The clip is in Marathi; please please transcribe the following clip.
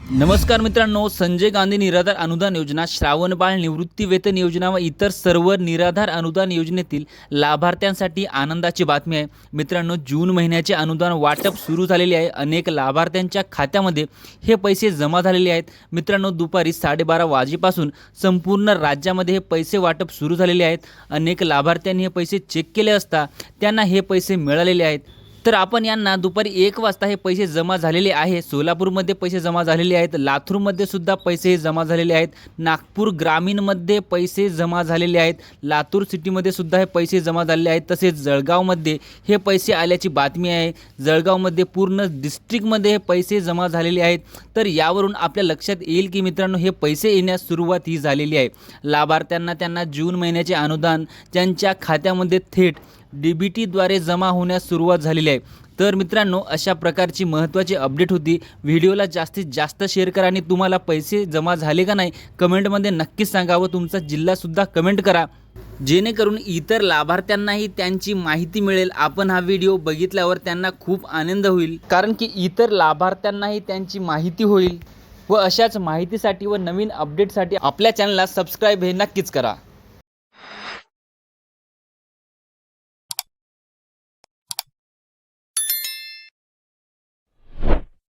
नमस्कार मित्रांनो, संजय गांधी निराधार अनुदान योजना, श्रावणबाळ निवृत्ती वेतन योजना व इतर सर्व निराधार अनुदान योजनेतील लाभार्थ्यांसाठी आनंदाची बातमी आहे। मित्रांनो, जून महिन्याचे अनुदान वाटप सुरू झालेले आहे। अनेक लाभार्थ्यांच्या खात्यामध्ये हे पैसे जमा झालेले आहेत। मित्रांनो, दुपारी 12:30 वाजेपासून संपूर्ण राज्यामध्ये हे पैसे वाटप सुरू झालेले आहेत। अनेक लाभार्थ्यांनी हे पैसे चेक केले असता त्यांना हे पैसे मिळालेले आहेत। तर आपण यांना दुपारी 1 वाजता हे पैसे जमा झालेले आहे। सोलापूरमध्ये पैसे जमा झालेले आहेत, लातूरमध्ये सुद्धा पैसे जमा झालेले आहेत, नागपूर ग्रामीणमध्ये पैसे जमा झालेले आहेत, लातूर सिटीमध्ये सुद्धा हे पैसे जमा झालेले आहेत। तसेच जळगावमध्ये हे पैसे आल्याची बातमी आहे। जळगावमध्ये पूर्ण डिस्ट्रिक्टमध्ये हे पैसे जमा झालेले आहेत। तर यावरून आपल्या लक्षात येईल की मित्रांनो, हे पैसे येण्यास सुरुवात ही झालेली आहे। लाभार्थ्यांना त्यांना जून महिन्याचे अनुदान त्यांच्या खात्यामध्ये थेट DBTद्वारे जमा होण्यास सुरुवात झालेली आहे। तर मित्रांनो, अशा प्रकारची महत्त्वाची अपडेट होती। व्हिडिओला जास्तीत जास्त शेअर करा आणि तुम्हाला पैसे जमा झाले का नाही कमेंटमध्ये नक्कीच सांगा व तुमचा जिल्हासुद्धा कमेंट करा, जेणेकरून इतर लाभार्थ्यांनाही त्यांची माहिती मिळेल। आपण हा व्हिडिओ बघितल्यावर त्यांना खूप आनंद होईल, कारण की इतर लाभार्थ्यांनाही त्यांची माहिती होईल। व अशाच माहितीसाठी व नवीन अपडेटसाठी आपल्या चॅनलला सबस्क्राईब हे नक्कीच करा।